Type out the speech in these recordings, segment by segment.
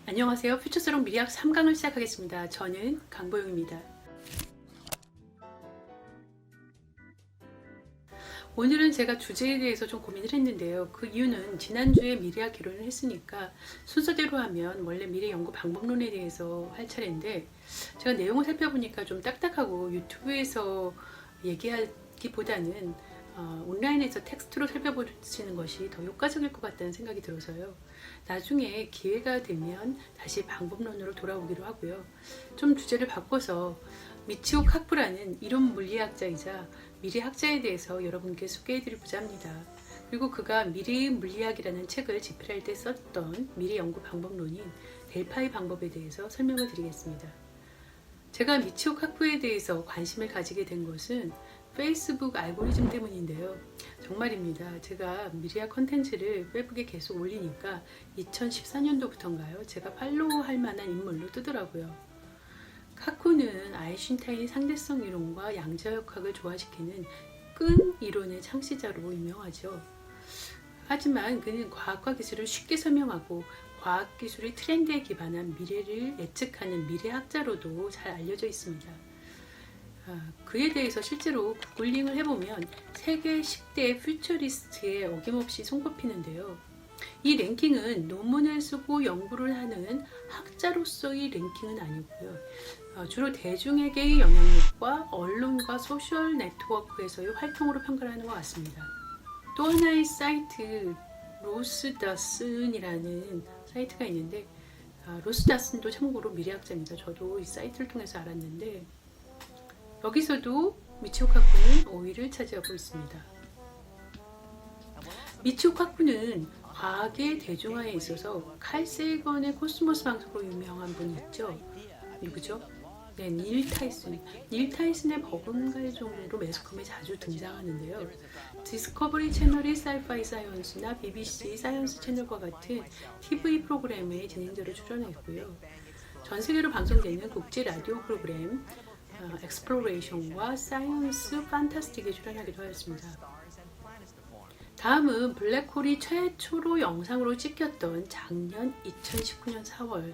안녕하세요. 퓨처스록 미리학 3강을 시작하겠습니다. 저는 강보영입니다. 오늘은 제가 주제에 대해서 좀 고민을 했는데요. 그 이유는 지난주에 미래학 개론을 했으니까 순서대로 하면 원래 미래 연구 방법론에 대해서 할 차례인데 제가 내용을 살펴보니까 좀 딱딱하고 유튜브에서 얘기하기보다는 온라인에서 텍스트로 살펴보시는 것이 더 효과적일 것 같다는 생각이 들어서요. 나중에 기회가 되면 다시 방법론으로 돌아오기로 하고요. 좀 주제를 바꿔서 미치오 카쿠라는 이론 물리학자이자 미래학자에 대해서 여러분께 소개해드리고자 합니다. 그리고 그가 미래의 물리학이라는 책을 집필할 때 썼던 미래 연구 방법론인 델파이 방법에 대해서 설명을 드리겠습니다. 제가 미치오 카쿠에 대해서 관심을 가지게 된 것은 페이스북 알고리즘 때문인데요. 정말입니다. 제가 미래학 컨텐츠를 페이북에 계속 올리니까 2014년도부터인가요? 제가 팔로우할 만한 인물로 뜨더라고요. 카쿠는 아인슈타인의 상대성 이론과 양자역학을 조화시키는 끈 이론의 창시자로 유명하죠. 하지만 그는 과학과 기술을 쉽게 설명하고 과학기술의 트렌드에 기반한 미래를 예측하는 미래학자로도 잘 알려져 있습니다. 그에 대해서 실제로 구글링을 해보면 세계 10대 퓨처리스트에 어김없이 손꼽히는데요. 이 랭킹은 논문을 쓰고 연구를 하는 학자로서의 랭킹은 아니고요. 주로 대중에게의 영향력과 언론과 소셜 네트워크에서의 활동으로 평가하는 것 같습니다. 또 하나의 사이트 로스다슨이라는 사이트가 있는데 로스다슨도 참고로 미래학자입니다. 저도 이 사이트를 통해서 알았는데 여기서도 미치오 카쿠는 5위를 차지하고 있습니다. 미치오 카쿠는 과학의 대중화에 있어서 칼 세이건의 코스모스 방송으로 유명한 분이 있죠. 누구죠? 네, 닐 타이슨. 닐 타이슨의 버금갈 종류로 매스컴에 자주 등장하는데요. 디스커버리 채널의 사이파이 사이언스나 BBC 사이언스 채널과 같은 TV 프로그램의 진행자로 출연했고요. 전 세계로 방송되는 국제 라디오 프로그램 엑스플로레이션과 사이언스 판타스틱에 출연하기도 하였습니다. 다음은 블랙홀이 최초로 영상으로 찍혔던 작년 2019년 4월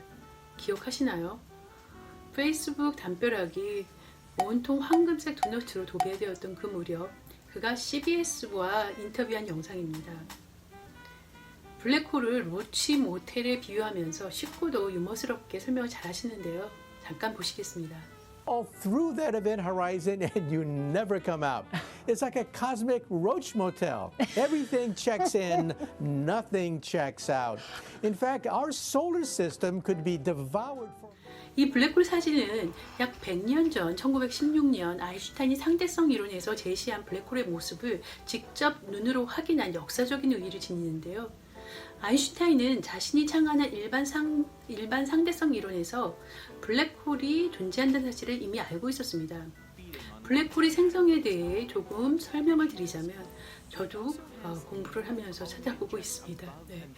기억하시나요? 페이스북 담벼락이 온통 황금색 도넛으로 도배되었던 그 무렵 그가 CBS와 인터뷰한 영상입니다. 블랙홀을 로치 모텔에 비유하면서 쉽고도 유머스럽게 설명을 잘 하시는데요. 잠깐 보시겠습니다. All through that event horizon and you never come out. It's like a cosmic roach motel. Everything checks in, nothing checks out. In fact, our solar system could be devoured for... 이 블랙홀 사진은 약 100년 전 1916년 아인슈타인이 상대성 이론에서 제시한 블랙홀의 모습을 직접 눈으로 확인한 역사적인 의의를 지니는데요. 아인슈타인은 자신이 창안한 일반 상대성 이론에서 블랙홀이 존재한다는 사실을 이미 알고 있었습니다. 블랙홀의 생성에 대해 조금 설명을 드리자면 저도 공부를 하면서 찾아보고 있습니다. 네.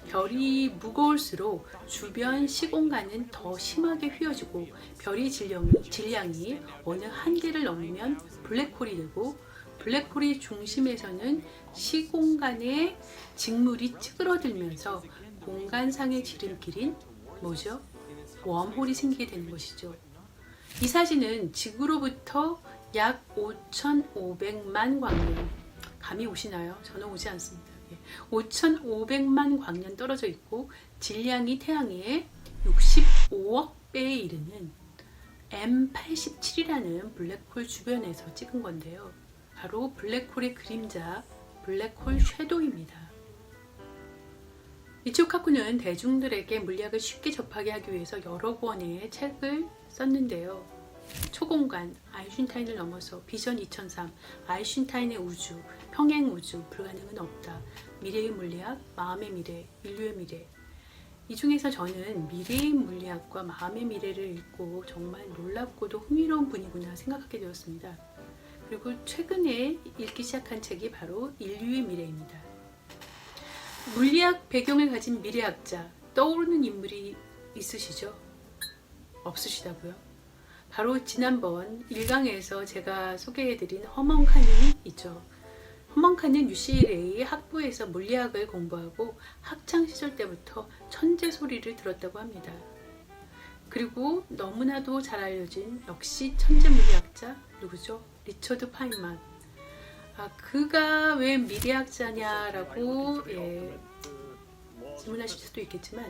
별이 무거울수록 주변 시공간은 더 심하게 휘어지고 별의 질량이 어느 한계를 넘으면 블랙홀이 되고 블랙홀의 중심에서는 시공간의 직물이 찌그러들면서 공간상의 지름길인 뭐죠? 웜홀이 생기게 되는 것이죠. 이 사진은 지구로부터 약 5,500만 광년, 감이 오시나요? 저는 오지 않습니다. 5,500만 광년 떨어져 있고 질량이 태양의 65억 배에 이르는 M87이라는 블랙홀 주변에서 찍은 건데요. 바로 블랙홀의 그림자, 블랙홀 섀도우입니다. 미치오 카쿠는 대중들에게 물리학을 쉽게 접하게 하기 위해서 여러 권의 책을 썼는데요. 초공간, 아인슈타인을 넘어서 비전 2003, 아인슈타인의 우주, 평행 우주, 불가능은 없다, 미래의 물리학, 마음의 미래, 인류의 미래. 이 중에서 저는 미래의 물리학과 마음의 미래를 읽고 정말 놀랍고도 흥미로운 분이구나 생각하게 되었습니다. 그리고 최근에 읽기 시작한 책이 바로 인류의 미래입니다. 물리학 배경을 가진 미래학자, 떠오르는 인물이 있으시죠? 없으시다고요? 바로 지난번 1강에서 제가 소개해드린 허먼 칸이 있죠. 허먼카는 UCLA 학부에서 물리학을 공부하고 학창 시절 때부터 천재 소리를 들었다고 합니다. 그리고 너무나도 잘 알려진 역시 천재 물리학자 누구죠? 리처드 파인만. 그가 왜 미래학자냐라고 질문하실 수도 있겠지만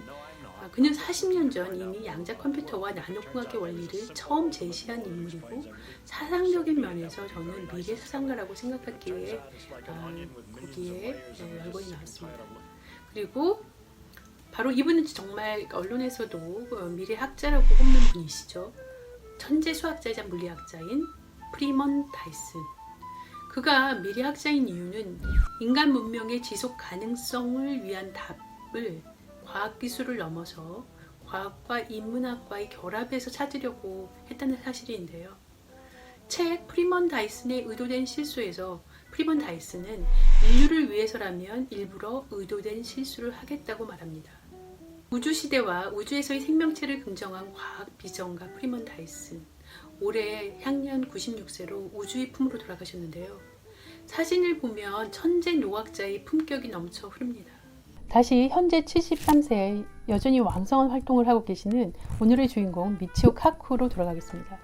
그는 40년 전 이미 양자 컴퓨터와 나노공학의 원리를 처음 제시한 인물이고 사상적인 면에서 저는 미래 수상가라고 생각하기에 거기에 열번이 나왔습니다. 그리고 바로 이분은 정말 언론에서도 미래학자라고 꼽는 분이시죠. 천재 수학자이자 물리학자인 프리먼 다이슨. 그가 미래학자인 이유는 인간 문명의 지속 가능성을 위한 답을 과학기술을 넘어서 과학과 인문학과의 결합에서 찾으려고 했다는 사실인데요. 책 프리먼 다이슨의 의도된 실수에서 프리먼 다이슨은 인류를 위해서라면 일부러 의도된 실수를 하겠다고 말합니다. 우주시대와 우주에서의 생명체를 긍정한 과학 비전가 프리먼 다이슨. 올해 향년 96세로 우주의 품으로 돌아가셨는데요. 사진을 보면 천재 노학자의 품격이 넘쳐 흐릅니다. 다시 현재 73세 여전히 왕성한 활동을 하고 계시는 오늘의 주인공 미치오 카쿠로 돌아가겠습니다.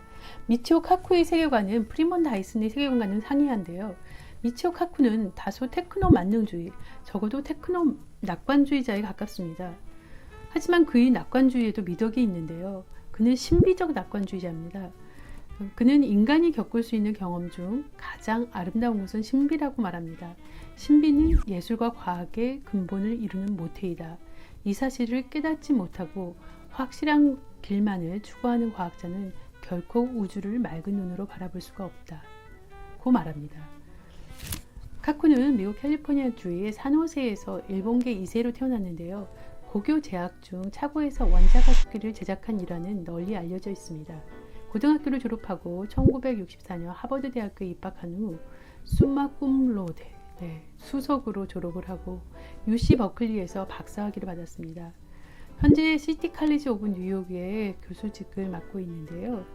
미치오 카쿠의 세계관은 프리먼 다이슨의 세계관과는 상이한데요. 미치오 카쿠는 다소 테크노 만능주의, 적어도 테크노 낙관주의자에 가깝습니다. 하지만 그의 낙관주의에도 미덕이 있는데요. 그는 신비적 낙관주의자입니다. 그는 인간이 겪을 수 있는 경험 중 가장 아름다운 것은 신비라고 말합니다. 신비는 예술과 과학의 근본을 이루는 모태이다. 이 사실을 깨닫지 못하고 확실한 길만을 추구하는 과학자는 결코 우주를 맑은 눈으로 바라볼 수가 없다. 고 말합니다. 카쿠는 미국 캘리포니아주의 산호세에서 일본계 2세로 태어났는데요. 고교 재학 중 차고에서 원자가습기를 제작한 일화는 널리 알려져 있습니다. 고등학교를 졸업하고 1964년 하버드 대학교에 입학한 후 숨마 꿈로데 수석으로 졸업을 하고 UC 버클리에서 박사학위를 받았습니다. 현재 시티 칼리지 오브 뉴욕의 교수직을 맡고 있는데요.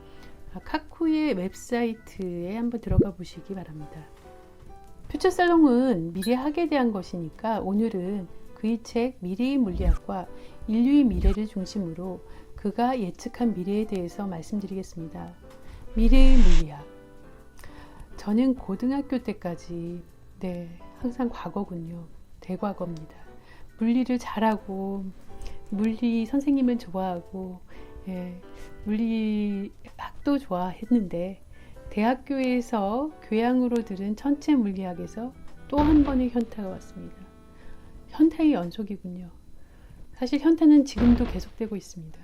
카쿠의 웹사이트에 한번 들어가 보시기 바랍니다. 퓨처살롱은 미래학에 대한 것이니까 오늘은 그의 책 미래의 물리학과 인류의 미래를 중심으로 그가 예측한 미래에 대해서 말씀드리겠습니다. 미래의 물리학. 저는 고등학교 때까지 항상 과거군요. 대과거입니다. 물리를 잘하고 물리 선생님을 좋아하고 물리학도 좋아했는데 대학교에서 교양으로 들은 천체 물리학에서 또 한 번의 현타가 왔습니다. 현타의 연속이군요. 사실 현타는 지금도 계속되고 있습니다.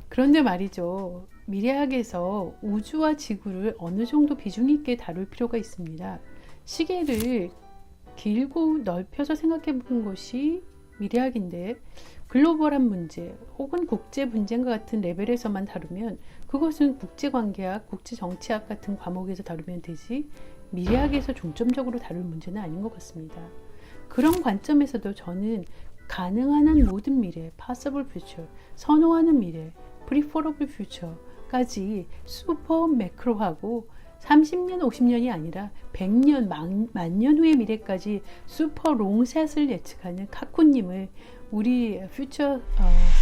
그런데 말이죠. 미래학에서 우주와 지구를 어느 정도 비중 있게 다룰 필요가 있습니다. 시계를 길고 넓혀서 생각해 보는 것이 미래학인데 글로벌한 문제 혹은 국제 분쟁과 같은 레벨에서만 다루면 그것은 국제관계학, 국제정치학 같은 과목에서 다루면 되지 미래학에서 중점적으로 다룰 문제는 아닌 것 같습니다. 그런 관점에서도 저는 가능한 한 모든 미래, possible future, 선호하는 미래, preferable future까지 슈퍼 매크로하고 30년, 50년이 아니라 100년, 만년 후의 미래까지 슈퍼 롱샷을 예측하는 카쿠님을 우리 퓨처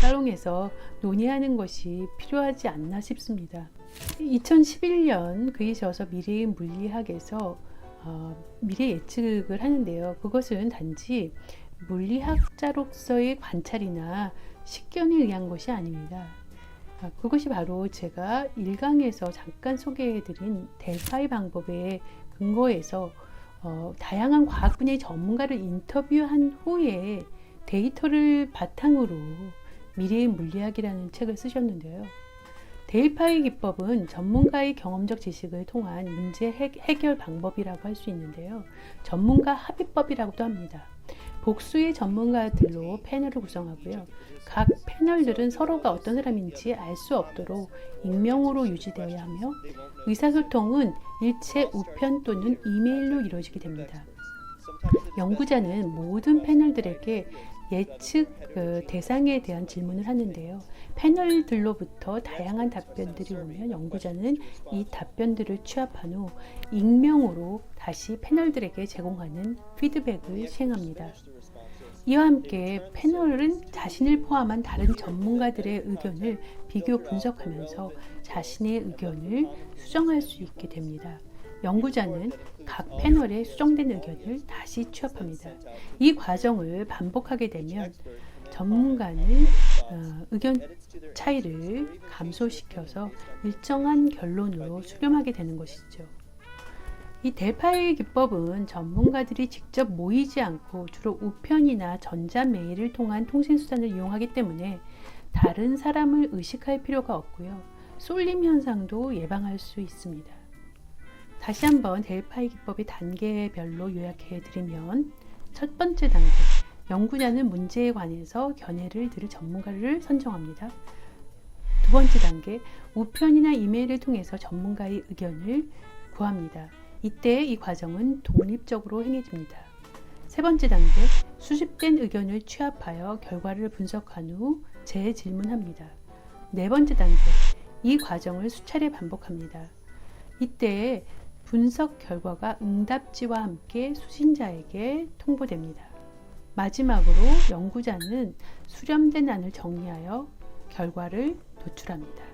살롱에서 논의하는 것이 필요하지 않나 싶습니다. 2011년 그에 저서 미래의 물리학에서 미래 예측을 하는데요. 그것은 단지 물리학자로서의 관찰이나 식견에 의한 것이 아닙니다. 그것이 바로 제가 1강에서 잠깐 소개해드린 델파이 방법에 근거해서 다양한 과학 분야의 전문가를 인터뷰한 후에 데이터를 바탕으로 미래의 물리학이라는 책을 쓰셨는데요. 델파이 기법은 전문가의 경험적 지식을 통한 문제 해결 방법이라고 할 수 있는데요. 전문가 합의법이라고도 합니다. 복수의 전문가들로 패널을 구성하고요. 각 패널들은 서로가 어떤 사람인지 알 수 없도록 익명으로 유지되어야 하며 의사소통은 일체 우편 또는 이메일로 이루어지게 됩니다. 연구자는 모든 패널들에게 예측 대상에 대한 질문을 하는데요. 패널들로부터 다양한 답변들이 오면 연구자는 이 답변들을 취합한 후 익명으로 다시 패널들에게 제공하는 피드백을 시행합니다. 이와 함께 패널은 자신을 포함한 다른 전문가들의 의견을 비교 분석하면서 자신의 의견을 수정할 수 있게 됩니다. 연구자는 각 패널의 수정된 의견을 다시 취합합니다. 이 과정을 반복하게 되면 전문가는 의견 차이를 감소시켜서 일정한 결론으로 수렴하게 되는 것이죠. 이 델파이 기법은 전문가들이 직접 모이지 않고 주로 우편이나 전자메일을 통한 통신수단을 이용하기 때문에 다른 사람을 의식할 필요가 없고요. 쏠림 현상도 예방할 수 있습니다. 다시 한번 델파이 기법의 단계별로 요약해 드리면 첫 번째 단계, 연구자는 문제에 관해서 견해를 들을 전문가를 선정합니다. 두 번째 단계, 우편이나 이메일을 통해서 전문가의 의견을 구합니다. 이때 이 과정은 독립적으로 행해집니다. 세 번째 단계, 수집된 의견을 취합하여 결과를 분석한 후 재질문합니다. 네 번째 단계, 이 과정을 수차례 반복합니다. 이때 분석 결과가 응답지와 함께 수신자에게 통보됩니다. 마지막으로 연구자는 수렴된 안을 정리하여 결과를 도출합니다.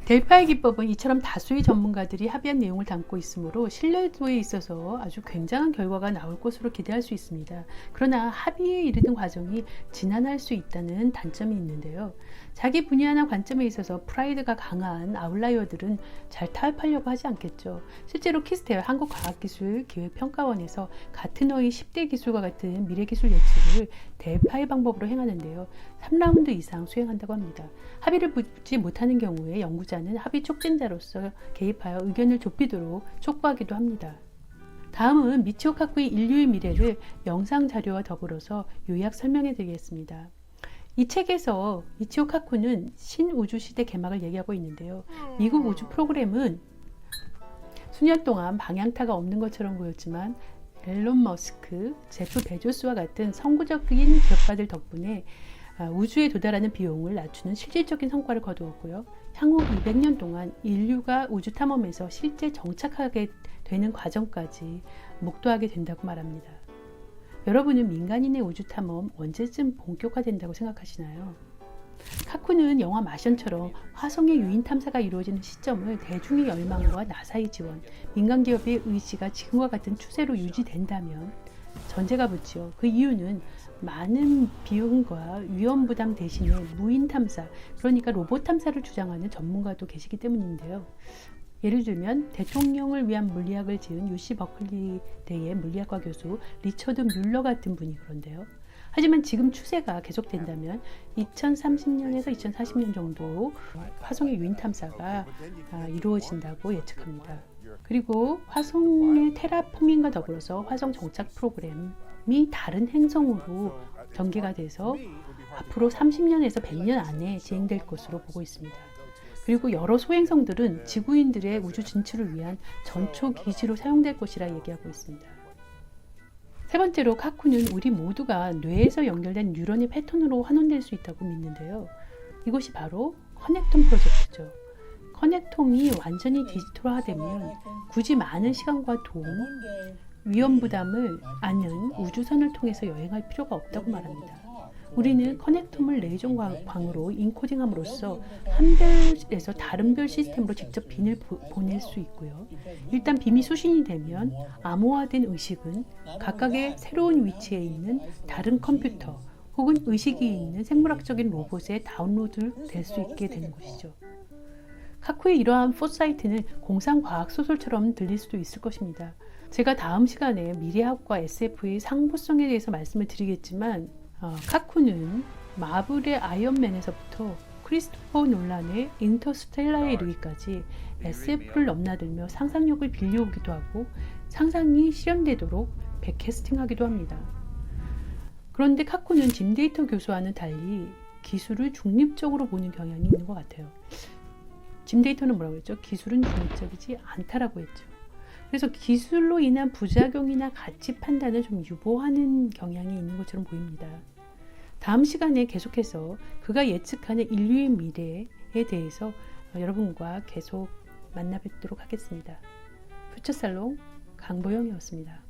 델파이 기법은 이처럼 다수의 전문가들이 합의한 내용을 담고 있으므로 신뢰도에 있어서 아주 굉장한 결과가 나올 것으로 기대할 수 있습니다. 그러나 합의에 이르는 과정이 지난할 수 있다는 단점이 있는데요. 자기 분야나 관점에 있어서 프라이드가 강한 아웃라이어들은 잘 타협하려고 하지 않겠죠. 실제로 키스테어 한국과학기술기획평가원에서 같은 어의 10대 기술과 같은 미래기술 예측을 델파이 방법으로 행하는데요. 3라운드 이상 수행한다고 합니다. 합의를 보지 못하는 경우에 연구자는 합의 촉진자로서 개입하여 의견을 좁히도록 촉구하기도 합니다. 다음은 미치오 카쿠의 인류의 미래를 영상 자료와 더불어서 요약 설명해 드리겠습니다. 이 책에서 미치오 카쿠는 신우주시대 개막을 얘기하고 있는데요. 미국 우주 프로그램은 수년 동안 방향타가 없는 것처럼 보였지만 앨런 머스크, 제프 베조스와 같은 선구적인 기업가들 덕분에 우주에 도달하는 비용을 낮추는 실질적인 성과를 거두었고요. 향후 200년 동안 인류가 우주 탐험에서 실제 정착하게 되는 과정까지 목도하게 된다고 말합니다. 여러분은 민간인의 우주 탐험 언제쯤 본격화된다고 생각하시나요? 카쿠는 영화 마션처럼 화성의 유인 탐사가 이루어지는 시점을 대중의 열망과 나사의 지원, 민간 기업의 의지가 지금과 같은 추세로 유지된다면 전제가 붙죠. 그 이유는 많은 비용과 위험 부담 대신에 무인 탐사, 그러니까 로봇 탐사를 주장하는 전문가도 계시기 때문인데요. 예를 들면 대통령을 위한 물리학을 지은 UC 버클리대의 물리학과 교수 리처드 뮬러 같은 분이 그런데요. 하지만 지금 추세가 계속된다면 2030년에서 2040년 정도 화성의 유인 탐사가 이루어진다고 예측합니다. 그리고 화성의 테라포밍과 더불어서 화성 정착 프로그램이 다른 행성으로 전개가 돼서 앞으로 30년에서 100년 안에 진행될 것으로 보고 있습니다. 그리고 여러 소행성들은 지구인들의 우주 진출을 위한 전초 기지로 사용될 것이라 얘기하고 있습니다. 세 번째로 카쿠는 우리 모두가 뇌에서 연결된 뉴런의 패턴으로 환원될 수 있다고 믿는데요. 이것이 바로 커넥톰 프로젝트죠. 커넥톰이 완전히 디지털화되면 굳이 많은 시간과 돈, 위험 부담을 안는 우주선을 통해서 여행할 필요가 없다고 말합니다. 우리는 커넥톰을 레이저광으로 인코딩함으로써 한 별에서 다른 별 시스템으로 직접 빈을 보낼 수 있고요. 일단 빔이 수신이 되면 암호화된 의식은 각각의 새로운 위치에 있는 다른 컴퓨터 혹은 의식이 있는 생물학적인 로봇에 다운로드 될 수 있게 되는 것이죠. 카쿠의 이러한 포사이트는 공상과학 소설처럼 들릴 수도 있을 것입니다. 제가 다음 시간에 미래학과 SF의 상보성에 대해서 말씀을 드리겠지만 카쿠는 마블의 아이언맨에서부터 크리스토퍼 놀란의 인터스텔라에 이르기까지 SF를 넘나들며 상상력을 빌려오기도 하고 상상이 실현되도록 백캐스팅하기도 합니다. 그런데 카쿠는 짐 데이터 교수와는 달리 기술을 중립적으로 보는 경향이 있는 것 같아요. 짐 데이터는 뭐라고 했죠? 기술은 중립적이지 않다라고 했죠. 그래서 기술로 인한 부작용이나 가치 판단을 좀 유보하는 경향이 있는 것처럼 보입니다. 다음 시간에 계속해서 그가 예측하는 인류의 미래에 대해서 여러분과 계속 만나 뵙도록 하겠습니다. 퓨처살롱 강보영이었습니다.